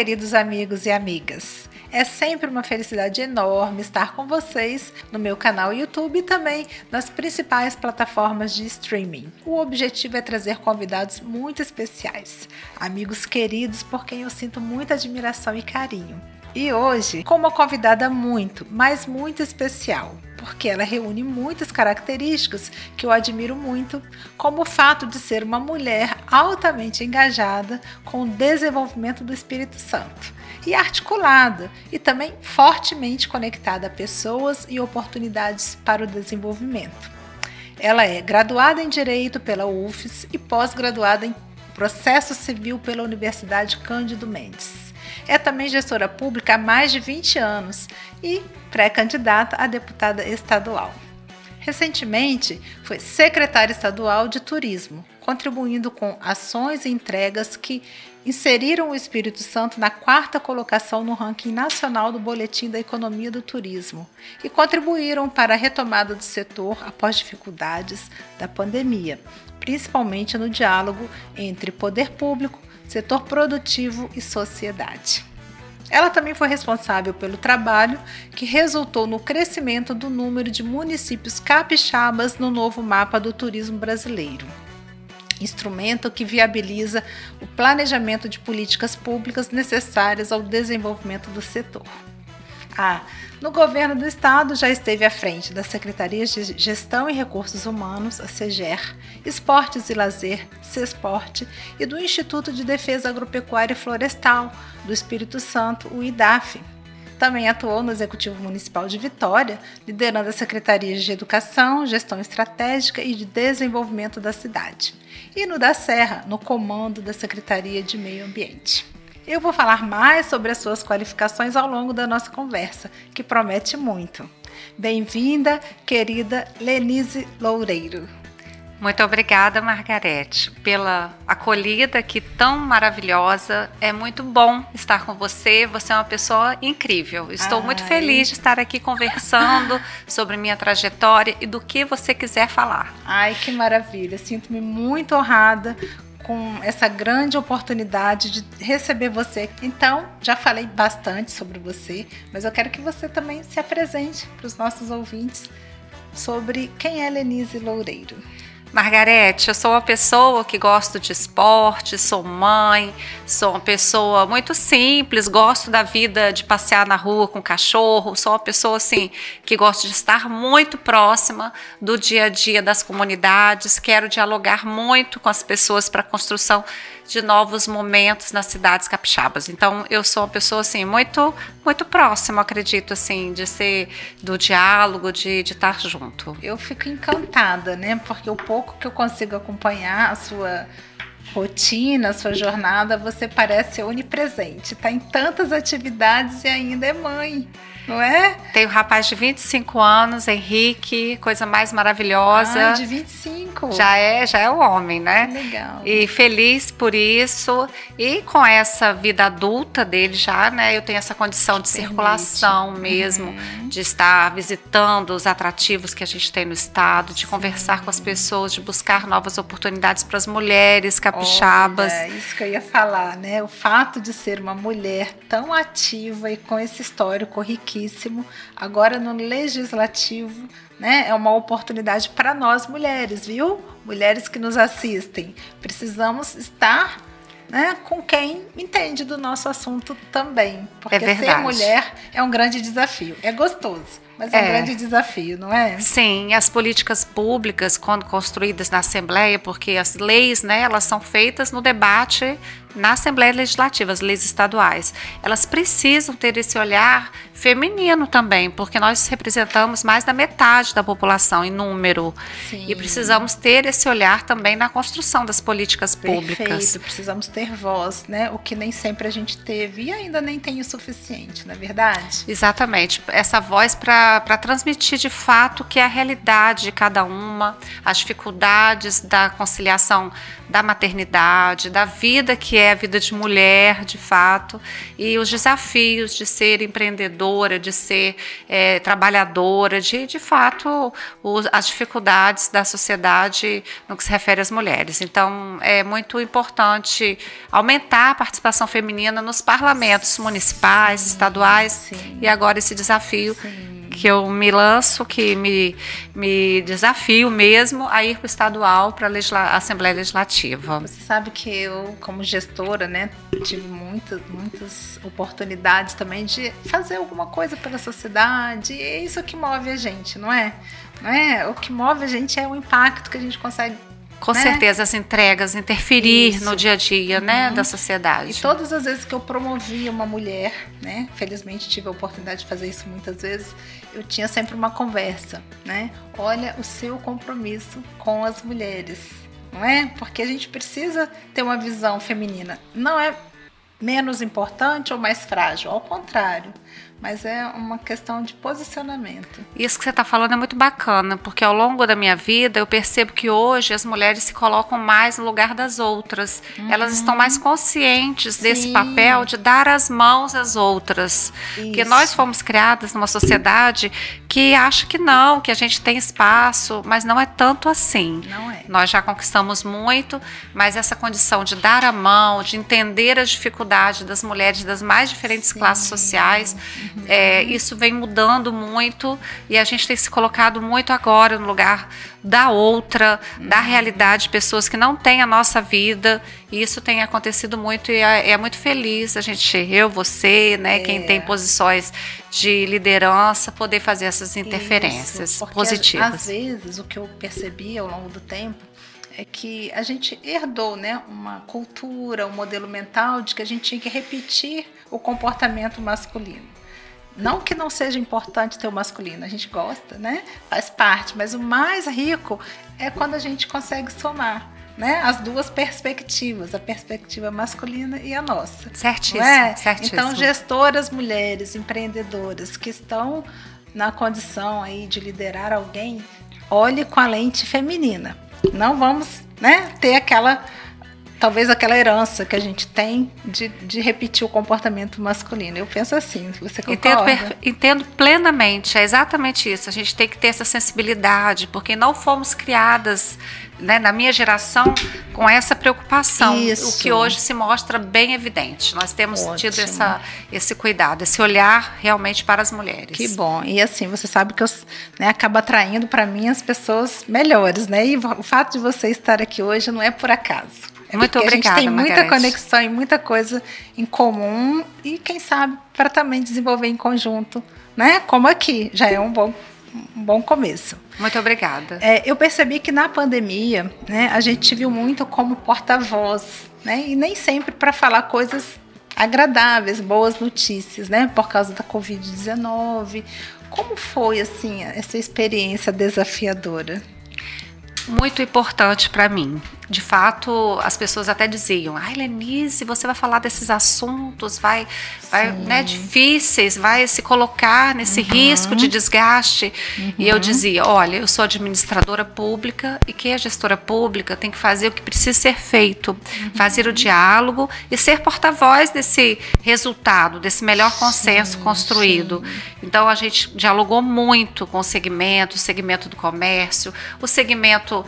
queridos amigos e amigas! É sempre uma felicidade enorme estar com vocês no meu canal YouTube e também nas principais plataformas de streaming. O objetivo é trazer convidados muito especiais, amigos queridos por quem eu sinto muita admiração e carinho. E hoje, com uma convidada muito, mas muito especial, porque ela reúne muitas características que eu admiro muito, como o fato de ser uma mulher altamente engajada com o desenvolvimento do Espírito Santo e articulada e também fortemente conectada a pessoas e oportunidades para o desenvolvimento. Ela é graduada em Direito pela UFES e pós-graduada em Processo Civil pela Universidade Cândido Mendes. É também gestora pública há mais de 20 anos e pré-candidata a deputada estadual. Recentemente, foi secretária estadual de Turismo, contribuindo com ações e entregas que inseriram o Espírito Santo na 4ª colocação no ranking nacional do Boletim da Economia do Turismo e contribuíram para a retomada do setor após dificuldades da pandemia, principalmente no diálogo entre poder público, setor produtivo e sociedade. Ela também foi responsável pelo trabalho que resultou no crescimento do número de municípios capixabas no novo mapa do turismo brasileiro, instrumento que viabiliza o planejamento de políticas públicas necessárias ao desenvolvimento do setor. No governo do estado já esteve à frente das Secretarias de Gestão e Recursos Humanos, a SEGER, Esportes e Lazer, SESPORT, e do Instituto de Defesa Agropecuária e Florestal do Espírito Santo, o IDAF. Também atuou no Executivo Municipal de Vitória, liderando as Secretarias de Educação, Gestão Estratégica e de Desenvolvimento da cidade. E no da Serra, no comando da Secretaria de Meio Ambiente. Eu vou falar mais sobre as suas qualificações ao longo da nossa conversa, que promete muito. Bem-vinda, querida Lenise Loureiro. Muito obrigada, Margarete, pela acolhida aqui tão maravilhosa. É muito bom estar com você. Você é uma pessoa incrível. Estou muito feliz de estar aqui conversando sobre minha trajetória e do que você quiser falar. Ai, que maravilha. Sinto-me muito honrada com essa grande oportunidade de receber você. Então, já falei bastante sobre você, mas eu quero que você também se apresente para os nossos ouvintes sobre quem é Lenise Loureiro. Margarete, eu sou uma pessoa que gosto de esporte, sou mãe, sou uma pessoa muito simples, gosto da vida de passear na rua com cachorro, sou uma pessoa assim que gosto de estar muito próxima do dia a dia das comunidades, quero dialogar muito com as pessoas para a construção de novos momentos nas cidades capixabas. Então eu sou uma pessoa assim muito próxima, acredito assim, de ser do diálogo, de estar junto. Eu fico encantada, né? Porque o pouco que eu consigo acompanhar a sua rotina, a sua jornada, você parece onipresente, está em tantas atividades e ainda é mãe, não é? Tenho um rapaz de 25 anos, Henrique, coisa mais maravilhosa. De 25? Já é o homem, né? Que legal. E feliz por isso. E com essa vida adulta dele já, né? Eu tenho essa condição de circulação mesmo, de estar visitando os atrativos que a gente tem no estado, de conversar com as pessoas, de buscar novas oportunidades para as mulheres capixabas. É isso que eu ia falar, né? O fato de ser uma mulher tão ativa e com esse histórico riquíssimo, agora no legislativo, né? É uma oportunidade para nós mulheres, viu? Mulheres que nos assistem. Precisamos estar, né, com quem entende do nosso assunto também. Porque ser mulher é um grande desafio. É gostoso, mas é um grande desafio, não é? Sim, as políticas públicas, quando construídas na Assembleia, porque as leis, né, elas são feitas no debate na Assembleia Legislativa, as leis estaduais. Elas precisam ter esse olhar feminino também, porque nós representamos mais da metade da população em número. Sim. E precisamos ter esse olhar também na construção das políticas públicas. Perfeito, precisamos ter voz, né? O que nem sempre a gente teve e ainda nem tem o suficiente, não é verdade? Exatamente, essa voz para transmitir de fato o que é a realidade de cada uma, as dificuldades da conciliação da maternidade, da vida que é a vida de mulher, de fato, e os desafios de ser empreendedora, de ser trabalhadora, de fato, as dificuldades da sociedade no que se refere às mulheres. Então, é muito importante aumentar a participação feminina nos parlamentos municipais, estaduais, sim. E agora esse desafio, Sim. que eu me lanço, que me desafio mesmo a ir para o estadual, para a Assembleia Legislativa. Você sabe que eu, como gestora, né, tive muitas oportunidades também de fazer alguma coisa pela sociedade, e é isso que move a gente, não é? Não é? O que move a gente é o impacto que a gente consegue. Com certeza, as entregas, interferir no dia a dia, né, da sociedade. E todas as vezes que eu promovia uma mulher, né, felizmente tive a oportunidade de fazer isso muitas vezes, eu tinha sempre uma conversa, né? Olha o seu compromisso com as mulheres, não é? Porque a gente precisa ter uma visão feminina. Não é menos importante ou mais frágil, ao contrário. Mas é uma questão de posicionamento. Isso que você está falando é muito bacana, porque ao longo da minha vida eu percebo que hoje as mulheres se colocam mais no lugar das outras. Elas estão mais conscientes desse papel de dar as mãos às outras. Isso. Porque nós fomos criadas numa sociedade que acha que não, que a gente tem espaço, mas não é tanto assim. Não é. Nós já conquistamos muito, mas essa condição de dar a mão, de entender as dificuldades das mulheres das mais diferentes classes sociais, isso vem mudando muito e a gente tem se colocado muito agora no lugar da outra, da realidade de pessoas que não têm a nossa vida, e isso tem acontecido muito e é muito feliz a gente, eu, você, né, quem tem posições de liderança, poder fazer essas interferências positivas. Às vezes o que eu percebi ao longo do tempo é que a gente herdou, né, uma cultura, um modelo mental de que a gente tinha que repetir o comportamento masculino. Não que não seja importante ter o masculino, a gente gosta, né? Faz parte, mas o mais rico é quando a gente consegue somar, né, as duas perspectivas, a perspectiva masculina e a nossa. Certíssimo, certíssimo. Então, gestoras mulheres, empreendedoras que estão na condição aí de liderar alguém, olhe com a lente feminina. Não vamos, né, ter talvez aquela herança que a gente tem de repetir o comportamento masculino. Eu penso assim, você concorda? Entendo plenamente, é exatamente isso. A gente tem que ter essa sensibilidade, porque não fomos criadas, né, na minha geração, com essa preocupação. Isso. O que hoje se mostra bem evidente. Nós temos tido esse cuidado, esse olhar realmente para as mulheres. Que bom. E assim, você sabe que eu, né, acabo atraindo para mim as pessoas melhores, né? E o fato de você estar aqui hoje não é por acaso. Muito obrigada, a gente tem muita Margarete. conexão e muita coisa em comum e, quem sabe, para também desenvolver em conjunto, né? Como aqui, já é um bom começo. Muito obrigada. Eu percebi que na pandemia, né, a gente viu muito como porta-voz, né? E nem sempre para falar coisas agradáveis, boas notícias, né? Por causa da Covid-19. Como foi, assim, essa experiência desafiadora? Muito importante para mim. De fato, as pessoas até diziam: ai, Lenise, você vai falar desses assuntos, vai né, difíceis, vai se colocar nesse risco de desgaste. E eu dizia: olha, eu sou administradora pública e quem é gestora pública tem que fazer o que precisa ser feito, fazer o diálogo e ser porta-voz desse resultado, desse melhor consenso construído. Então, a gente dialogou muito com o segmento do comércio, o segmento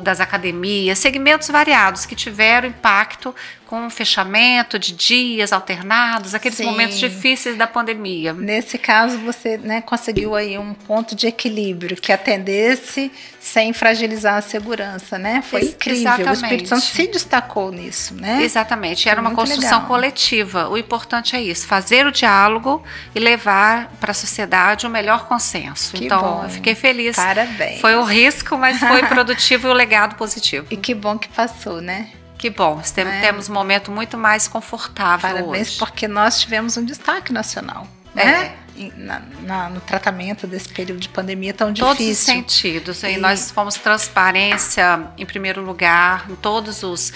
das academias, segmentos variados que tiveram impacto com o fechamento de dias alternados, aqueles momentos difíceis da pandemia. Nesse caso, você, né, conseguiu aí um ponto de equilíbrio que atendesse sem fragilizar a segurança, né? Foi incrível. Exatamente. O Espírito Santo se destacou nisso, né? Exatamente. Era uma construção coletiva. O importante é isso, fazer o diálogo e levar para a sociedade o melhor consenso. Que então, bom. Eu fiquei feliz. Parabéns. Foi um risco, mas foi produtivo e o legado positivo. E que bom que passou, né? Que bom, temos um momento muito mais confortável. Parabéns, hoje. Porque nós tivemos um destaque nacional, né? no tratamento desse período de pandemia tão difícil. Todos os sentidos. E nós fomos transparência em primeiro lugar em todos os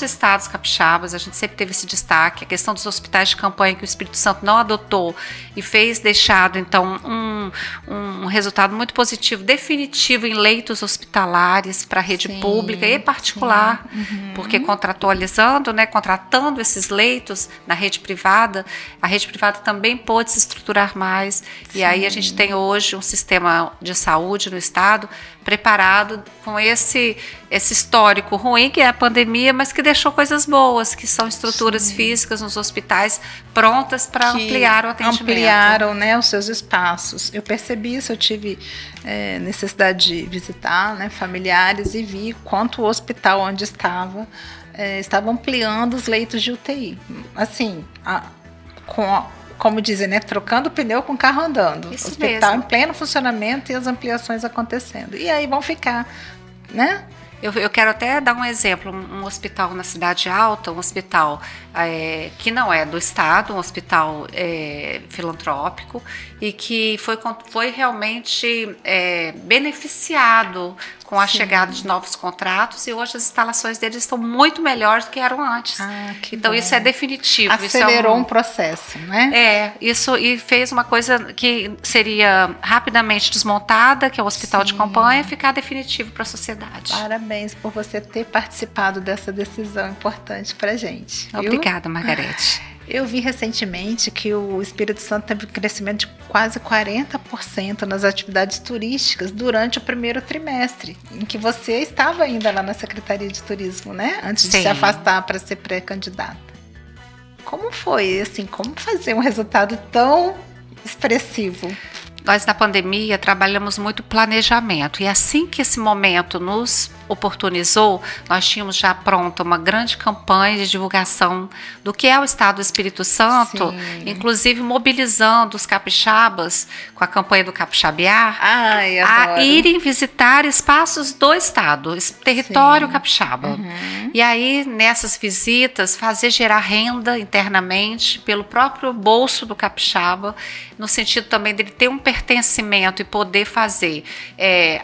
estados capixabas. A gente sempre teve esse destaque. A questão dos hospitais de campanha que o Espírito Santo não adotou e fez deixado, então, um resultado muito positivo, definitivo em leitos hospitalares para a rede pública e particular, porque contratualizando, né, contratando esses leitos na rede privada, a rede privada também pôde se estruturar mais. E aí a gente tem hoje um sistema de saúde no estado preparado com esse histórico ruim que é a pandemia, mas que deixou coisas boas, que são estruturas físicas nos hospitais prontas para ampliar o atendimento. Ampliaram, né, os seus espaços. Eu percebi isso, eu tive necessidade de visitar, né, familiares e vi quanto o hospital onde estava ampliando os leitos de UTI. Assim, como dizem, né, trocando o pneu com o carro andando. Isso hospital mesmo. Em pleno funcionamento e as ampliações acontecendo. E aí vão ficar, né? Eu quero até dar um exemplo, um hospital na Cidade Alta, um hospital que não é do Estado, um hospital filantrópico e que foi realmente beneficiado com a chegada de novos contratos, e hoje as instalações deles estão muito melhores do que eram antes. Então, isso é definitivo. Acelerou um processo, né? Isso, e fez uma coisa que seria rapidamente desmontada, que é o hospital de campanha, ficar definitivo para a sociedade. Parabéns por você ter participado dessa decisão importante para a gente. Obrigada, Margarete. Eu vi recentemente que o Espírito Santo teve um crescimento de quase 40% nas atividades turísticas durante o primeiro trimestre, em que você estava ainda lá na Secretaria de Turismo, né? Antes de se afastar para ser pré-candidata. Como foi, assim, como fazer um resultado tão expressivo? Nós, na pandemia, trabalhamos muito planejamento, e assim que esse momento nos oportunizou, nós tínhamos já pronta uma grande campanha de divulgação do que é o Estado do Espírito Santo, inclusive mobilizando os capixabas com a campanha do Capixabear a irem visitar espaços do Estado, território capixaba. E aí, nessas visitas, fazer gerar renda internamente pelo próprio bolso do capixaba, no sentido também dele ter um pertencimento e poder fazer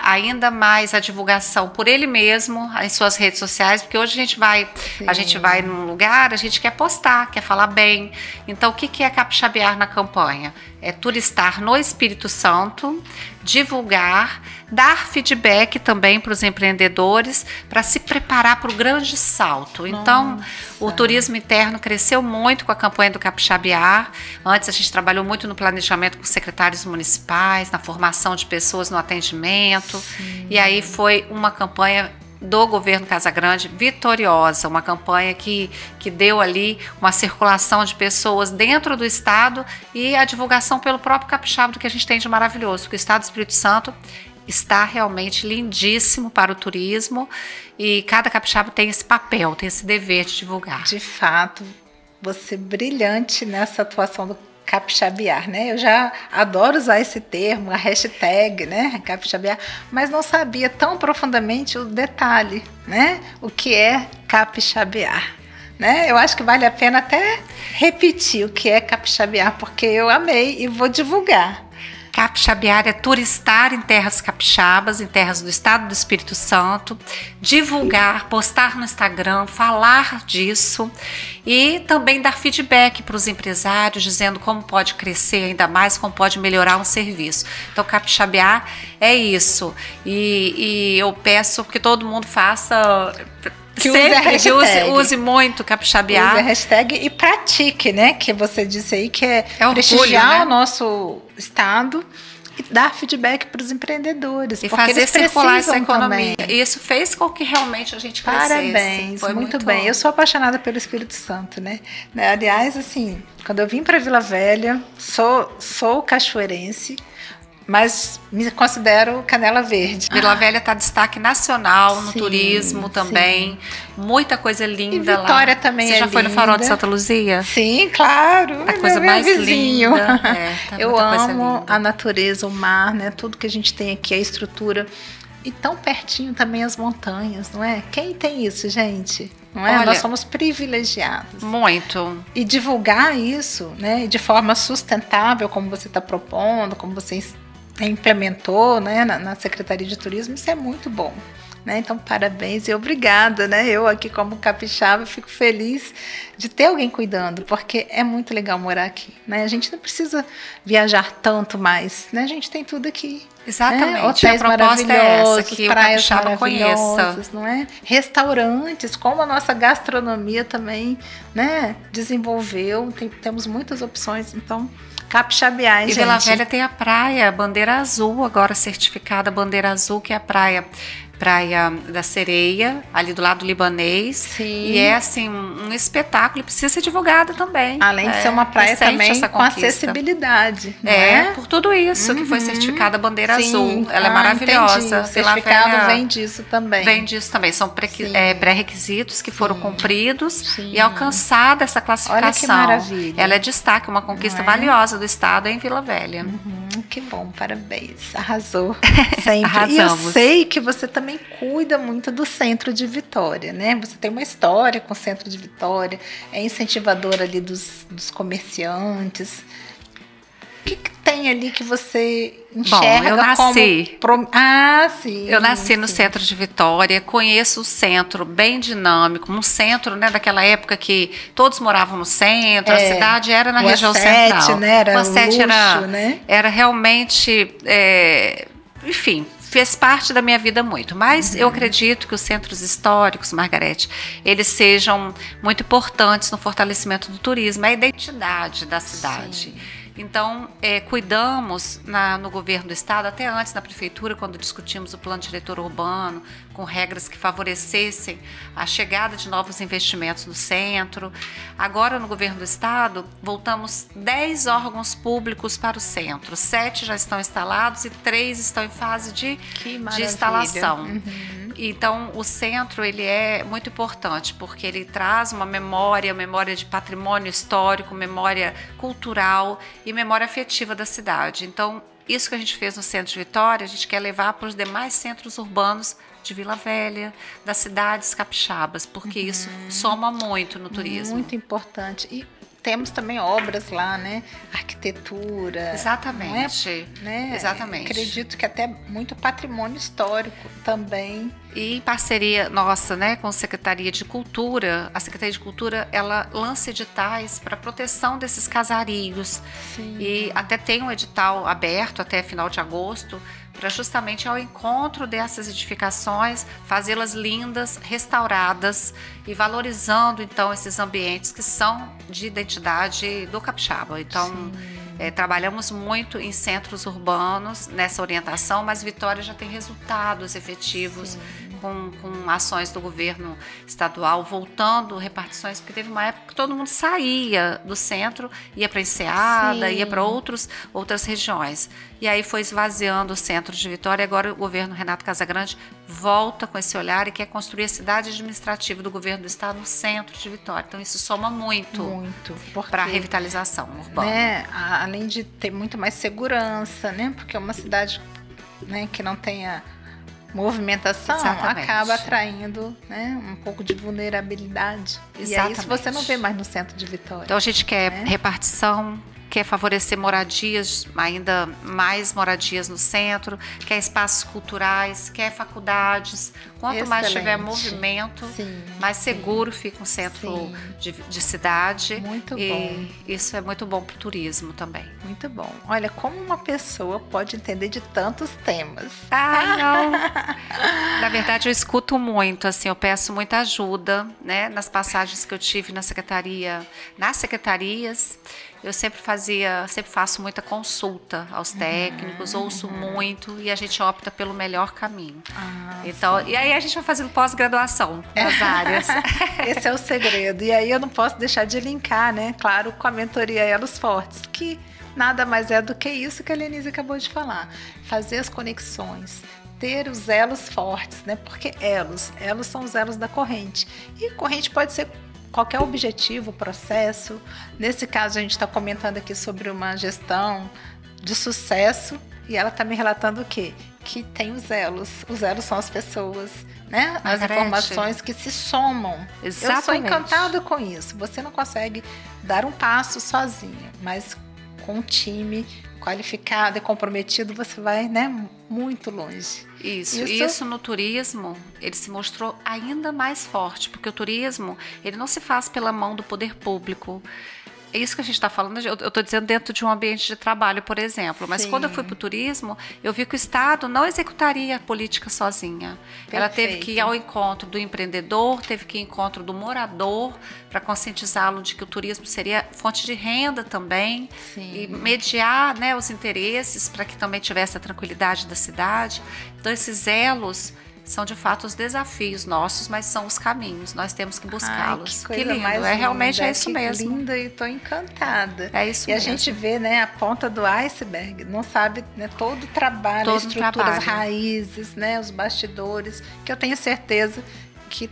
ainda mais a divulgação por ele mesmo em suas redes sociais, porque hoje a gente vai num lugar, a gente quer postar, quer falar bem. Então, o que é capixabear na campanha? É turistar no Espírito Santo, divulgar, dar feedback também para os empreendedores, para se preparar para o grande salto. Então, o turismo interno cresceu muito com a campanha do Capixabear. Antes a gente trabalhou muito no planejamento com secretários municipais, na formação de pessoas no atendimento. E aí foi uma campanha do governo Casagrande vitoriosa, uma campanha que deu ali uma circulação de pessoas dentro do estado e a divulgação pelo próprio capixaba do que a gente tem de maravilhoso, porque o estado do Espírito Santo está realmente lindíssimo para o turismo, e cada capixaba tem esse papel, tem esse dever de divulgar. De fato, você é brilhante nessa atuação do capixabear, né? Eu já adoro usar esse termo, a hashtag, né? Capixabear, mas não sabia tão profundamente o detalhe, né? O que é capixabear, né? Eu acho que vale a pena até repetir o que é capixabear, porque eu amei e vou divulgar. Capixabear é turistar em terras capixabas, em terras do estado do Espírito Santo, divulgar, postar no Instagram, falar disso e também dar feedback para os empresários, dizendo como pode crescer ainda mais, como pode melhorar um serviço. Então, capixabear é isso. E eu peço que todo mundo faça... Que use muito capixabear. Use a hashtag e pratique, né? Que você disse aí que é orgulho, prestigiar, né? o nosso estado e dar feedback para os empreendedores. E fazer circular essa economia. Também. E isso fez com que realmente a gente crescesse. Parabéns, foi muito bem. Eu sou apaixonada pelo Espírito Santo, né? Aliás, assim, quando eu vim para Vila Velha, sou cachoeirense, mas me considero Canela Verde. Vila Velha está destaque nacional no turismo também. Muita coisa linda lá. E Vitória também. Você já foi no Farol de Santa Luzia? Sim, claro. A coisa mais vizinho. linda. Eu amo a natureza, o mar, né? Tudo que a gente tem aqui, a estrutura. E tão pertinho também as montanhas, não é? Quem tem isso, gente? não é? Olha, Nós somos privilegiados. Muito. E divulgar isso, né, de forma sustentável, como você está propondo, como você implementou, né, na Secretaria de Turismo, isso é muito bom. Né? Então, parabéns e obrigada, né? Eu aqui como capixaba fico feliz de ter alguém cuidando, porque é muito legal morar aqui, né? A gente não precisa viajar tanto mais, né? A gente tem tudo aqui. Exatamente. Né? Hotéis a proposta é essa, que praias o capixaba conheça. Não é? Restaurantes, como a nossa gastronomia também, né? Desenvolveu, temos muitas opções, então capixabiar, gente. E Vila Velha tem a praia Bandeira Azul, agora certificada Bandeira Azul, que é a Praia da Sereia, ali do lado libanês. Sim. E é assim um espetáculo, e precisa ser divulgada também. Além de ser uma praia também com acessibilidade. Não é? Por tudo isso que foi certificada Bandeira Azul. Ela é Entendi. maravilhosa. O certificado vem disso também. Vem disso também. São pré-requisitos que foram cumpridos e alcançada essa classificação. Olha que maravilha. Ela é destaque, uma conquista valiosa do Estado em Vila Velha. Que bom, parabéns. Arrasou. Sempre. Arrasamos. E eu sei que você também cuida muito do Centro de Vitória, né? Você tem uma história com o Centro de Vitória, é incentivadora ali dos comerciantes. O que tem ali que você enxerga? Bom, eu nasci. Sim. Eu nasci no Centro de Vitória, conheço o centro bem dinâmico, um centro, né, daquela época que todos moravam no centro, a cidade era na região central. Né? Era o Sete luxo, né? Era realmente, enfim, fez parte da minha vida muito, mas eu acredito que os centros históricos, Margarete, eles sejam muito importantes no fortalecimento do turismo, a identidade da cidade. Sim. Então, cuidamos no governo do estado, até antes na prefeitura, quando discutimos o plano diretor urbano, com regras que favorecessem a chegada de novos investimentos no centro. Agora, no governo do estado, voltamos 10 órgãos públicos para o centro. 7 já estão instalados e 3 estão em fase de instalação. Então, o centro ele é muito importante, porque ele traz uma memória de patrimônio histórico, memória cultural e memória afetiva da cidade. Então, isso que a gente fez no Centro de Vitória, a gente quer levar para os demais centros urbanos de Vila Velha, das cidades capixabas, porque isso soma muito no turismo. Muito importante. E temos também obras lá, né? Arquitetura. Exatamente. Né? Exatamente. Acredito que até muito patrimônio histórico também. E em parceria nossa, né, com a Secretaria de Cultura, a Secretaria de Cultura, ela lança editais para proteção desses casarios. Sim. E até tem um edital aberto até final de agosto, para justamente ao encontro dessas edificações, fazê-las lindas, restauradas e valorizando então esses ambientes que são de identidade do capixaba. Então, trabalhamos muito em centros urbanos nessa orientação, mas Vitória já tem resultados efetivos com ações do governo estadual, voltando repartições, porque teve uma época que todo mundo saía do centro, ia para Enseada, ia para outras regiões. E aí foi esvaziando o centro de Vitória, e agora o governo Renato Casagrande volta com esse olhar e quer construir a cidade administrativa do governo do estado no centro de Vitória. Então isso soma muito para a revitalização urbana. Né, além de ter muito mais segurança, né, porque é uma cidade, né, que não tenha movimentação, acaba atraindo, né, um pouco de vulnerabilidade. Exatamente. E é isso você não vê mais no centro de Vitória. Então a gente quer repartição, quer favorecer moradias, ainda mais moradias no centro, quer espaços culturais, quer faculdades. Quanto mais tiver movimento, mais seguro fica um centro de cidade. Muito bom. Isso é muito bom para o turismo também. Muito bom. Olha, como uma pessoa pode entender de tantos temas? Não. Na verdade, eu escuto muito, assim, eu peço muita ajuda, né, nas passagens que eu tive nas secretarias. Eu sempre faço muita consulta aos técnicos, ouço muito e a gente opta pelo melhor caminho. Então, e aí a gente vai fazendo pós-graduação nas áreas. Esse é o segredo. E aí eu não posso deixar de linkar, né? Claro, com a mentoria Elos Fortes, que nada mais é do que isso que a Lenise acabou de falar. Fazer as conexões, ter os elos fortes, né? Porque elos são os elos da corrente. E corrente pode ser qualquer objetivo, processo. Nesse caso, a gente está comentando aqui sobre uma gestão de sucesso e ela está me relatando o quê? que tem os elos. Os elos são as pessoas, né? As Margarete. informações que se somam. Exatamente. Eu sou encantada com isso. Você não consegue dar um passo sozinha, mas com um time qualificado e comprometido, você vai, né, muito longe. Isso no turismo, ele se mostrou ainda mais forte, porque o turismo, ele não se faz pela mão do poder público. É isso que a gente está falando, eu estou dizendo dentro de um ambiente de trabalho, por exemplo. Mas quando eu fui para o turismo, eu vi que o Estado não executaria a política sozinha. Perfeito. Ela teve que ir ao encontro do empreendedor, teve que ir ao encontro do morador, para conscientizá-lo de que o turismo seria fonte de renda também. Sim. E mediar, né, os interesses para que também tivesse a tranquilidade da cidade. Então, esses elos são de fato os desafios nossos, mas são os caminhos. Nós temos que buscá-los. Que lindo, realmente é isso mesmo. Que linda, e estou encantada. É isso mesmo. E a gente vê, né, a ponta do iceberg, não sabe, né, todo o trabalho, as estruturas raízes, né, os bastidores, que eu tenho certeza que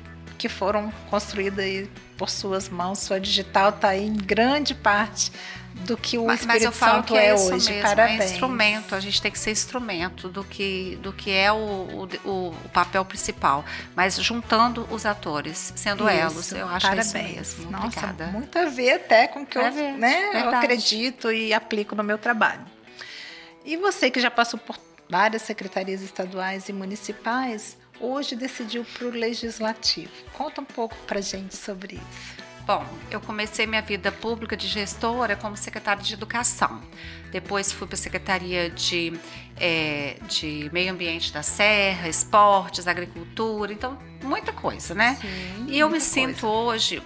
foram construídas aí por suas mãos. Sua digital está aí em grande parte do que o Espírito Santo é hoje. Mesmo, parabéns. É instrumento, a gente tem que ser instrumento do que é o papel principal, mas juntando os atores, sendo elos. Eu acho parabéns. Isso mesmo. Nossa, obrigada. muito a ver até com o que eu acredito e aplico no meu trabalho. E você que já passou por várias secretarias estaduais e municipais, hoje decidiu para o Legislativo. Conta um pouco para a gente sobre isso. Bom, eu comecei minha vida pública de gestora como secretária de Educação. Depois fui para a Secretaria de Meio Ambiente da Serra, Esportes, Agricultura, então muita coisa, né? Sim, e eu me sinto hoje,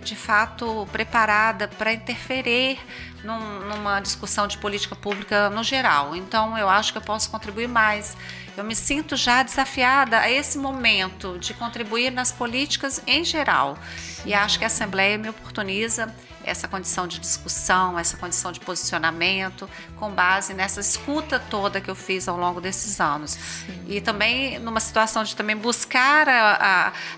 de fato, preparada para interferir numa discussão de política pública no geral. Então, eu acho que eu posso contribuir mais. Eu me sinto já desafiada a esse momento de contribuir nas políticas em geral. Sim. E acho que a Assembleia me oportuniza essa condição de discussão, essa condição de posicionamento, com base nessa escuta toda que eu fiz ao longo desses anos. Sim. E também numa situação de também buscar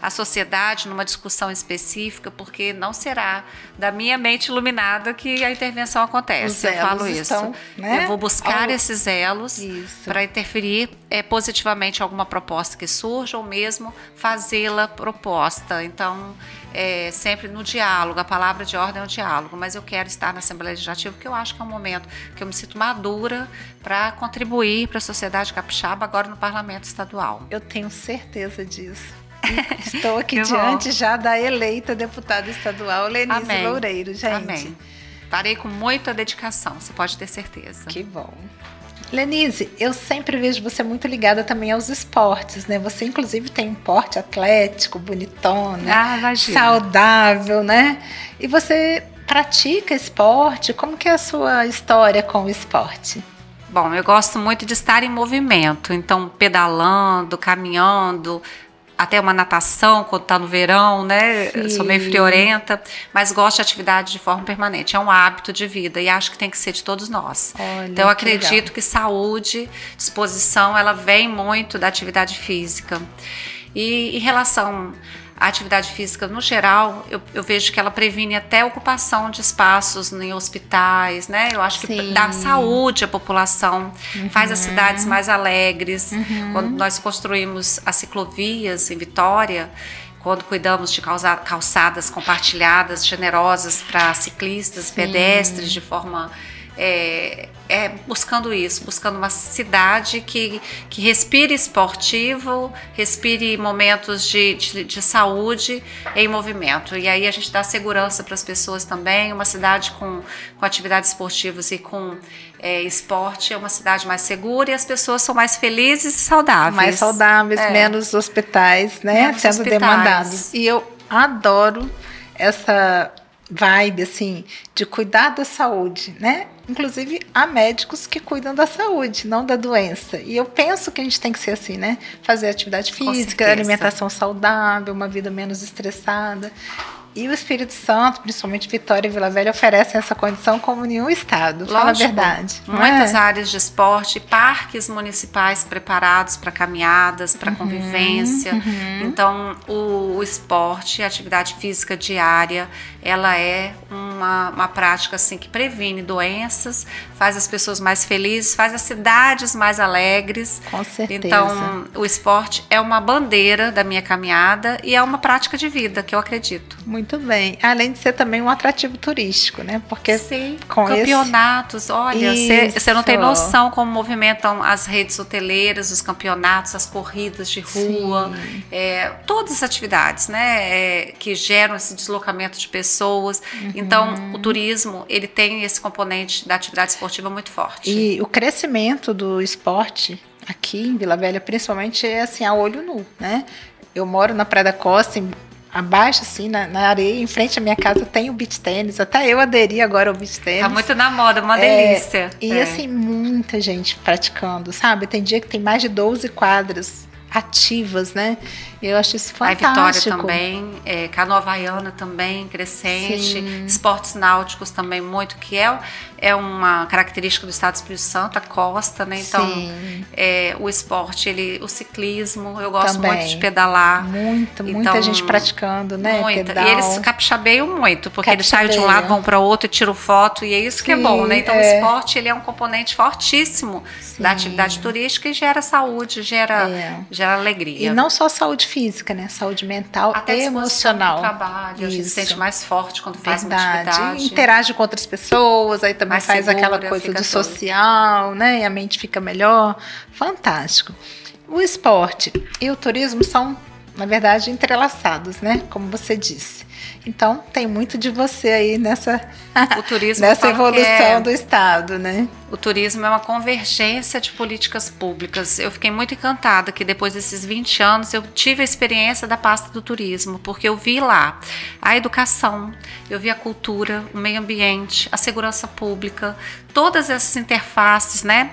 a sociedade numa discussão específica, porque não será da minha mente iluminada que a intervenção acontece. Eu falo isso. Né? Eu vou buscar esses elos para interferir positivamente em alguma proposta que surja, ou mesmo fazê-la proposta. Então, sempre no diálogo, a palavra de ordem é o diálogo, mas eu quero estar na Assembleia Legislativa porque eu acho que é um momento que eu me sinto madura para contribuir para a sociedade capixaba agora no Parlamento Estadual. Eu tenho certeza disso. Estou aqui diante já da eleita deputada estadual Lenise Loureiro, gente. Amém. Farei com muita dedicação, você pode ter certeza. Que bom. Lenise, eu sempre vejo você muito ligada também aos esportes, né? Você, inclusive, tem um porte atlético, bonitona, saudável, né? E você pratica esporte? Como que é a sua história com o esporte? Bom, eu gosto muito de estar em movimento, então pedalando, caminhando, até uma natação quando está no verão, né? Eu sou meio friorenta, mas gosto de atividade de forma permanente. É um hábito de vida e acho que tem que ser de todos nós. Olha, então eu acredito que saúde, disposição, ela vem muito da atividade física. E em relação à atividade física no geral, eu vejo que ela previne até a ocupação de espaços em hospitais, né? Eu acho que dá saúde à população, faz as cidades mais alegres. Quando nós construímos as ciclovias em Vitória, quando cuidamos de calçadas compartilhadas, generosas para ciclistas, pedestres, de forma... buscando isso, buscando uma cidade que respire esportivo, respire momentos de saúde em movimento. E aí a gente dá segurança para as pessoas também. Uma cidade com atividades esportivas e com esporte é uma cidade mais segura e as pessoas são mais felizes e saudáveis. Mais saudáveis, menos hospitais, né? Menos sendo demandados. E eu adoro essa vibe, assim, de cuidar da saúde, né? Inclusive, há médicos que cuidam da saúde, não da doença. E eu penso que a gente tem que ser assim, né? Fazer atividade física, alimentação saudável, uma vida menos estressada. E o Espírito Santo, principalmente Vitória e Vila Velha, oferecem essa condição como nenhum estado. Fala a verdade. Muitas áreas de esporte, parques municipais preparados para caminhadas, para convivência. Então, o esporte, a atividade física diária, ela é um uma prática assim que previne doenças, faz as pessoas mais felizes, faz as cidades mais alegres. Com certeza. Então, o esporte é uma bandeira da minha caminhada e é uma prática de vida que eu acredito. Muito bem. Além de ser também um atrativo turístico, né? Porque sim, com campeonatos, olha, você não tem noção como movimentam as redes hoteleiras, os campeonatos, as corridas de rua, todas as atividades, né, que geram esse deslocamento de pessoas. Então, o turismo, ele tem esse componente da atividade esportiva muito forte. E o crescimento do esporte aqui em Vila Velha, principalmente, é assim, a olho nu, né? Eu moro na Praia da Costa, abaixo, assim, na areia, em frente à minha casa tem o beach tênis. Até eu aderi agora ao beach tênis. Tá muito na moda, uma delícia. E assim, muita gente praticando, sabe? Tem dia que tem mais de 12 quadras ativas, né? Eu acho isso fantástico. A Vitória também, canoa havaiana também, crescente, sim. Esportes náuticos também muito, que é uma característica do estado do Espírito Santo, a costa, né? Então, o esporte, o ciclismo, eu gosto também. Muito de pedalar. Muita gente praticando, né? Muita. E eles capixabeiam muito, porque eles saem de um lado, vão para o outro e tiram foto, e é isso que é bom, né? Então, o esporte, ele é um componente fortíssimo da atividade turística e gera saúde, gera alegria. E não só saúde física, né? Saúde mental e emocional. Trabalho, a gente se sente mais forte quando faz uma atividade. Interage com outras pessoas, aí também mais faz segura, aquela coisa do social, né? E a mente fica melhor. Fantástico. O esporte e o turismo são, na verdade, entrelaçados, né? Como você disse. Então, tem muito de você aí nessa evolução do Estado, né? O turismo é uma convergência de políticas públicas. Eu fiquei muito encantada que depois desses 20 anos eu tive a experiência da pasta do turismo, porque eu vi lá a educação, eu vi a cultura, o meio ambiente, a segurança pública, todas essas interfaces, né,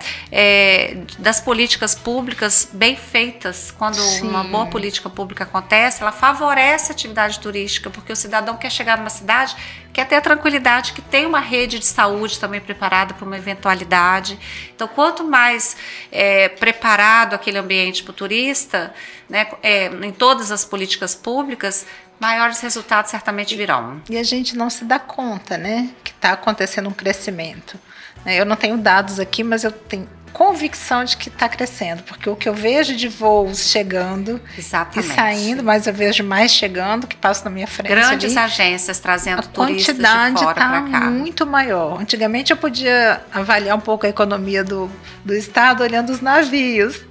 das políticas públicas bem feitas. Quando uma boa política pública acontece, ela favorece a atividade turística, porque o cidadão quer chegar numa cidade, quer ter a tranquilidade que tem uma rede de saúde também preparada para uma eventualidade. Então, quanto mais preparado aquele ambiente para o turista, né, em todas as políticas públicas, maiores resultados certamente virão. E a gente não se dá conta, né, que está acontecendo um crescimento. Eu não tenho dados aqui, mas eu tenho convicção de que está crescendo, porque o que eu vejo de voos chegando exatamente. E saindo, mas eu vejo mais chegando, que passam na minha frente. Grandes agências trazendo turistas de fora para cá. A quantidade está muito maior. Antigamente eu podia avaliar um pouco a economia do estado olhando os navios.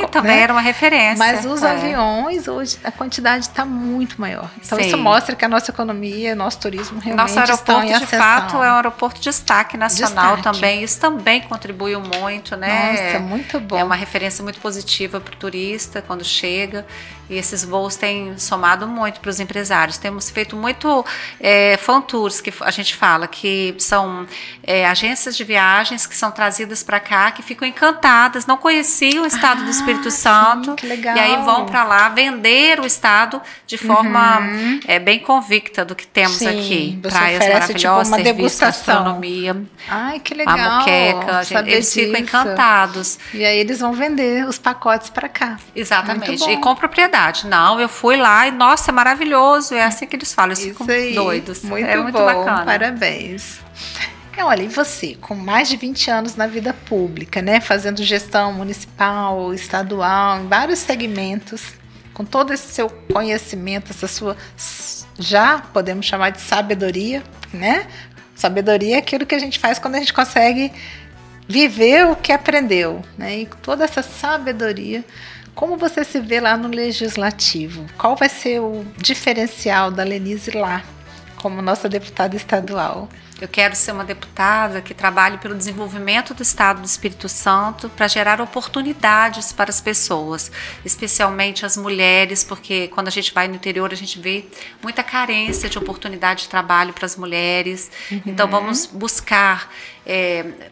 Também era uma referência. Mas os aviões, hoje, a quantidade está muito maior. Então isso mostra que a nossa economia, o nosso turismo realmente estão em ascensão. Nosso aeroporto, de fato, é um aeroporto de destaque nacional também. Isso também contribuiu muito. Né? Nossa, muito bom. É uma referência muito positiva para o turista quando chega. E esses voos têm somado muito para os empresários. Temos feito muito fan tours, que a gente fala, que são agências de viagens que são trazidas para cá, que ficam encantadas, não conheciam o estado do Espírito Santo. Sim, que legal. E aí vão para lá vender o estado de forma bem convicta do que temos aqui. Praias maravilhosas, uma degustação. Gastronomia. Ai, que legal. A moqueca, eles ficam encantados. E aí eles vão vender os pacotes para cá. Exatamente. E com propriedade. Não, eu fui lá e, nossa, é maravilhoso. É assim que eles falam, eles ficam doidos. Muito bom, bacana. Parabéns. Olha, e você, com mais de 20 anos na vida pública, né? Fazendo gestão municipal, estadual, em vários segmentos, com todo esse seu conhecimento, essa sua, já podemos chamar de sabedoria, né? Sabedoria é aquilo que a gente faz quando a gente consegue viver o que aprendeu, né? E toda essa sabedoria, como você se vê lá no Legislativo? Qual vai ser o diferencial da Lenise lá, como nossa deputada estadual? Eu quero ser uma deputada que trabalhe pelo desenvolvimento do Estado do Espírito Santo para gerar oportunidades para as pessoas, especialmente as mulheres, porque quando a gente vai no interior a gente vê muita carência de oportunidade de trabalho para as mulheres. Então vamos buscar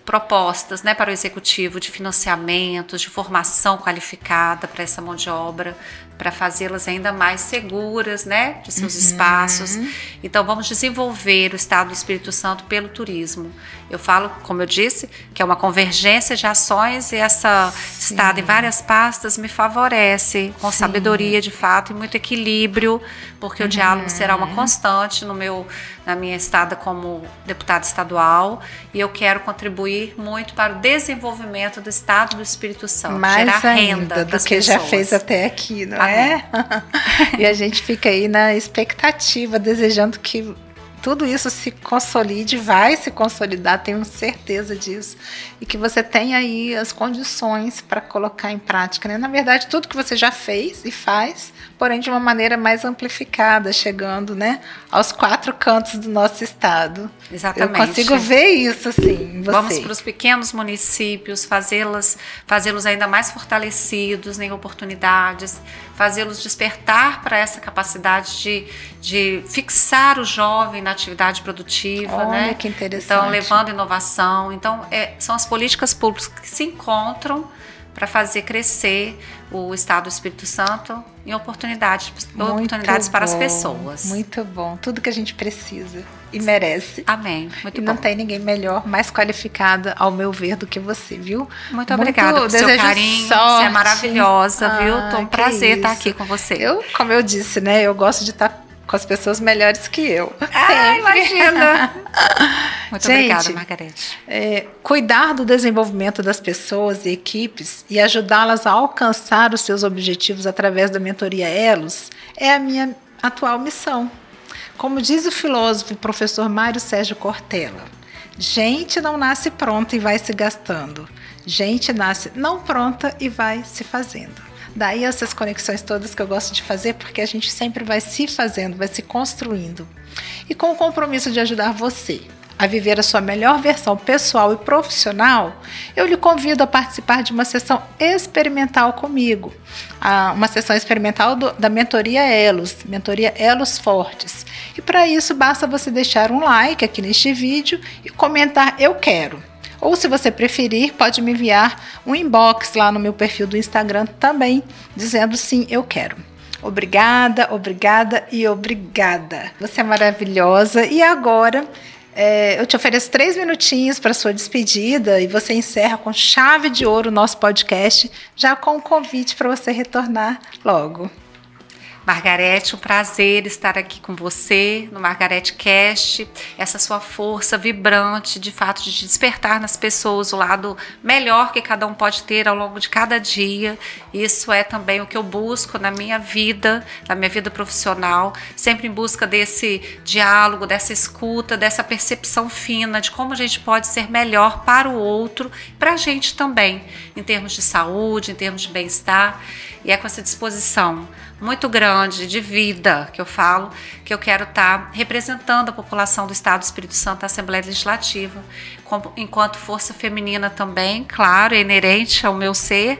propostas, né, para o Executivo de financiamentos, de formação qualificada para essa mão de obra, para fazê-las ainda mais seguras, né, de seus espaços. Então vamos desenvolver o Estado do Espírito Santo Santo pelo turismo. Eu falo, como eu disse, que é uma convergência de ações e essa estado em várias pastas me favorece com sabedoria de fato e muito equilíbrio, porque o diálogo será uma constante na minha estada como deputada estadual, e eu quero contribuir muito para o desenvolvimento do estado do Espírito Santo, mais gerar renda do que já fez até aqui, não é? E a gente fica aí na expectativa, desejando que tudo isso se consolide, vai se consolidar, tenho certeza disso, e que você tenha aí as condições para colocar em prática, né? Na verdade, tudo que você já fez e faz, porém de uma maneira mais amplificada, chegando, né, aos 4 cantos do nosso estado. Exatamente. Eu consigo ver isso, assim, em você. Vamos para os pequenos municípios, fazê-los ainda mais fortalecidos em oportunidades, fazê-los despertar para essa capacidade de fixar o jovem na atividade produtiva. Olha, né? Que interessante. Então, levando inovação. Então, são as políticas públicas que se encontram para fazer crescer o Estado do Espírito Santo em oportunidades para as pessoas. Muito bom. Tudo que a gente precisa e merece. Amém. Muito bom. Não tem ninguém melhor, mais qualificada, ao meu ver, do que você, viu? Muito obrigada pelo seu carinho. Sorte. Você é maravilhosa, viu? Tô um prazer estar aqui com você. Como eu disse, né? Eu gosto de estar com as pessoas melhores que eu. Imagina! Muito obrigada, Margarete. Cuidar do desenvolvimento das pessoas e equipes e ajudá-las a alcançar os seus objetivos através da mentoria Elos é a minha atual missão. Como diz o filósofo professor Mário Sérgio Cortella, gente não nasce pronta e vai se gastando. Gente nasce não pronta e vai se fazendo. Daí essas conexões todas que eu gosto de fazer, porque a gente sempre vai se fazendo, vai se construindo. E com o compromisso de ajudar você a viver a sua melhor versão pessoal e profissional, eu lhe convido a participar de uma sessão experimental comigo. Uma sessão experimental da mentoria Elos Fortes. E para isso basta você deixar um like aqui neste vídeo e comentar "eu quero". Ou, se você preferir, pode me enviar um inbox lá no meu perfil do Instagram também, dizendo "sim, eu quero". Obrigada, obrigada e obrigada. Você é maravilhosa. E agora, eu te ofereço 3 minutinhos para sua despedida e você encerra com chave de ouro o nosso podcast, já com um convite para você retornar logo. Margarete, um prazer estar aqui com você no Margarete Cast, essa sua força vibrante, de fato, de despertar nas pessoas o lado melhor que cada um pode ter ao longo de cada dia. Isso é também o que eu busco na minha vida profissional, sempre em busca desse diálogo, dessa escuta, dessa percepção fina de como a gente pode ser melhor para o outro, para a gente também, em termos de saúde, em termos de bem-estar. E é com essa disposição muito grande de vida que eu falo, que eu quero estar representando a população do Estado do Espírito Santo na Assembleia Legislativa, enquanto força feminina também, claro, é inerente ao meu ser,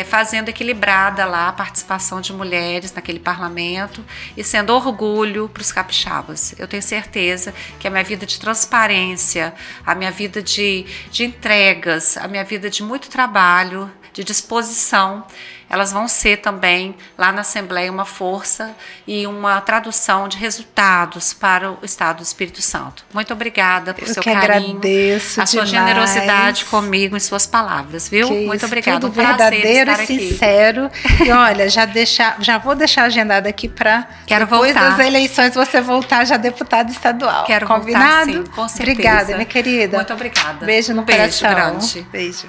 fazendo equilibrada lá a participação de mulheres naquele parlamento e sendo orgulho para os capixabas. Eu tenho certeza que a minha vida de transparência, a minha vida de entregas, a minha vida de muito trabalho, de disposição, elas vão ser também lá na Assembleia uma força e uma tradução de resultados para o Estado do Espírito Santo. Muito obrigada por seu carinho, a sua generosidade comigo em suas palavras, viu? Muito obrigada. Tudo verdadeiro e sincero. E olha, já vou deixar agendado aqui para depois das eleições você voltar já deputada estadual. Quero Combinado? Voltar, sim, com certeza. Obrigada, minha querida. Muito obrigada. Beijo no coração. Grande. Beijo.